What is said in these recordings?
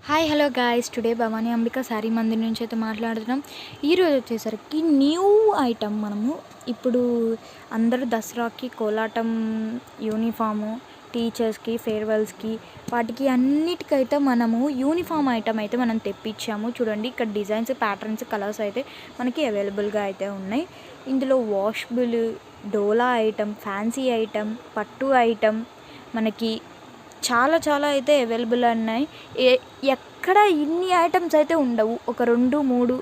Hi hello guys, today Bhavani Ambika sari Mandir నుంచి అయితే మాట్లాడుతున్నాం. ఈరోజు వచ్చేసరికి న్యూ ఐటమ్ మనము ఇప్పుడు అందరూ దసరాకి కోలాటం యూనిఫాము టీచర్స్కి ఫేర్వెల్స్కి వాటికి అన్నిటికైతే మనము యూనిఫామ్ ఐటమ్ అయితే మనం తెప్పించాము. చూడండి, ఇక్కడ డిజైన్స్, ప్యాటర్న్స్, కలర్స్ అయితే మనకి అవైలబుల్గా అయితే ఉన్నాయి. ఇందులో వాషబుల్, డోలా ఐటమ్, ఫ్యాన్సీ ఐటమ్, పట్టు ఐటమ్ మనకి చాలా చాలా అయితే అవైలబుల్ ఉన్నాయి. ఎక్కడ ఇన్ని ఐటమ్స్ అయితే ఉండవు. ఒక 2, 3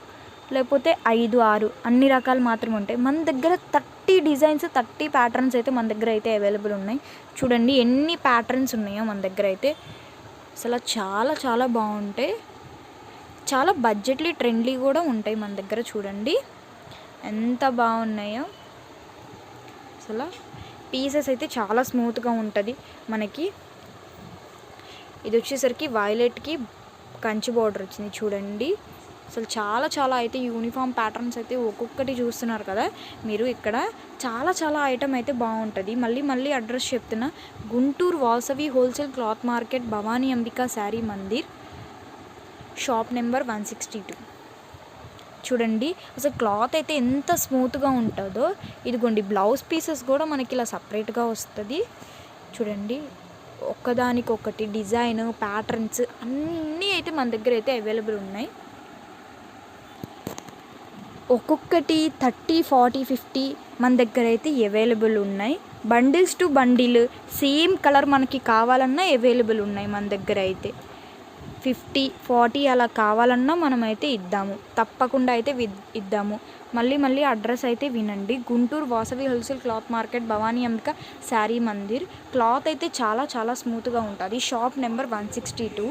లేకపోతే 5, 6 అన్ని రకాలు మాత్రమే ఉంటాయి. మన దగ్గర 30 డిజైన్స్, 30 ప్యాటర్న్స్ అయితే మన దగ్గర అయితే అవైలబుల్ ఉన్నాయి. చూడండి ఎన్ని ప్యాటర్న్స్ ఉన్నాయో మన దగ్గర అయితే. అసలు చాలా చాలా బాగుంటాయి. చాలా బడ్జెట్లీ, ట్రెండ్లీ కూడా ఉంటాయి మన దగ్గర. చూడండి ఎంత బాగున్నాయో. అసలు పీసెస్ అయితే చాలా స్మూత్గా ఉంటుంది మనకి. ఇది వచ్చేసరికి వైలెట్కి కంచి బార్డర్ వచ్చింది. చూడండి అసలు చాలా చాలా అయితే యూనిఫామ్ ప్యాటర్న్స్ అయితే ఒక్కొక్కటి చూస్తున్నారు కదా మీరు. ఇక్కడ చాలా చాలా ఐటమ్ అయితే బాగుంటుంది. మళ్ళీ అడ్రస్ చెప్తున్నా, Guntur Vasavi wholesale cloth market, Bhavani Ambika sari Mandir, shop number 162. చూడండి అసలు క్లాత్ అయితే ఎంత స్మూత్గా ఉంటుందో. ఇదిగోండి, బ్లౌజ్ పీసెస్ కూడా మనకి ఇలా సపరేట్గా వస్తుంది. చూడండి ఒక్కదానికొకటి డిజైన్, ప్యాటర్న్స్ అన్నీ అయితే మన దగ్గర అయితే అవైలబుల్ ఉన్నాయి. ఒక్కొక్కటి 30, 40, 50 మన దగ్గర అయితే అవైలబుల్ ఉన్నాయి. Bundles to bundle same colour మనకి కావాలన్నా అవైలబుల్ ఉన్నాయి మన దగ్గర అయితే. 50, 40 అలా కావాలన్నా మనమైతే ఇద్దాము, తప్పకుండా అయితే ఇద్దాము. మళ్ళీ అడ్రస్ అయితే వినండి, Guntur Vasavi wholesale cloth market, Bhavani Ambika sari Mandir. Cloth అయితే చాలా చాలా స్మూత్గా ఉంటుంది. Shop number 162.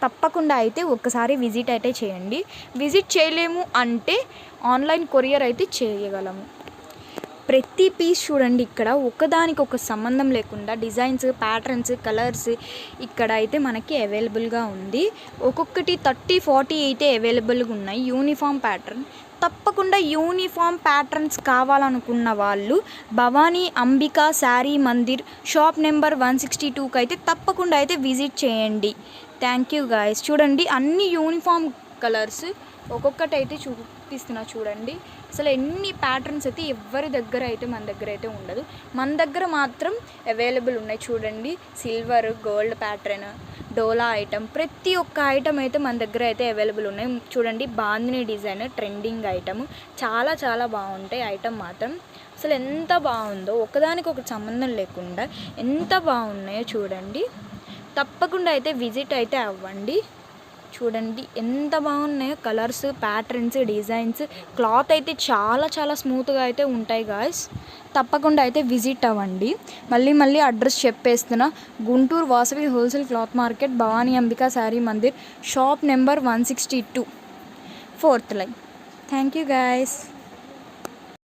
తప్పకుండా అయితే ఒక్కసారి విజిట్ అయితే చేయండి. విజిట్ చేయలేము అంటే ఆన్లైన్ కొరియర్ అయితే చేయగలము. ప్రతి పీస్ చూడండి, ఇక్కడ ఒకదానికి ఒక సంబంధం లేకుండా డిజైన్స్, ప్యాటర్న్స్, కలర్స్ ఇక్కడ అయితే మనకి అవైలబుల్గా ఉంది. ఒక్కొక్కటి 30, 40 అయితే అవైలబుల్గా ఉన్నాయి. యూనిఫామ్ ప్యాటర్న్, తప్పకుండా యూనిఫామ్ ప్యాటర్న్స్ కావాలనుకున్న వాళ్ళు భవానీ అంబిక శారీ మందిర్ షాప్ నెంబర్ 162కి అయితే తప్పకుండా అయితే విజిట్ చేయండి. Thank you guys. చూడండి అన్ని యూనిఫామ్ కలర్స్ ఒక్కొక్కటి అయితే చూపిస్తున్నా. చూడండి అసలు ఎన్ని ప్యాటర్న్స్ అయితే ఎవరి దగ్గర అయితే మన దగ్గర అయితే ఉండదు. మన దగ్గర మాత్రం అవైలబుల్ ఉన్నాయి. చూడండి సిల్వర్, గోల్డ్ ప్యాటర్న్, డోలా ఐటమ్, ప్రతి ఒక్క ఐటమ్ అయితే మన దగ్గర అయితే అవైలబుల్ ఉన్నాయి. చూడండి బాందిని డిజైన్, ట్రెండింగ్ ఐటమ్, చాలా చాలా బాగుంటాయి ఐటమ్ మాత్రం. అసలు ఎంత బాగుందో, ఒకదానికి ఒక సంబంధం లేకుండా ఎంత బాగున్నాయో చూడండి. తప్పకుండా అయితే విజిట్ అయితే అవ్వండి. చూడండి ఎంత బాగున్నాయో కలర్స్, ప్యాటర్న్స్, డిజైన్స్. క్లాత్ అయితే చాలా చాలా స్మూత్గా అయితే ఉంటాయి గాయస్. తప్పకుండా అయితే విజిట్ అవ్వండి. మళ్ళీ అడ్రస్ చెప్పేస్తున్నా, Guntur Vasavi wholesale cloth market, Bhavani Ambika sari Mandir, shop number 162, 4th line. Thank you guys.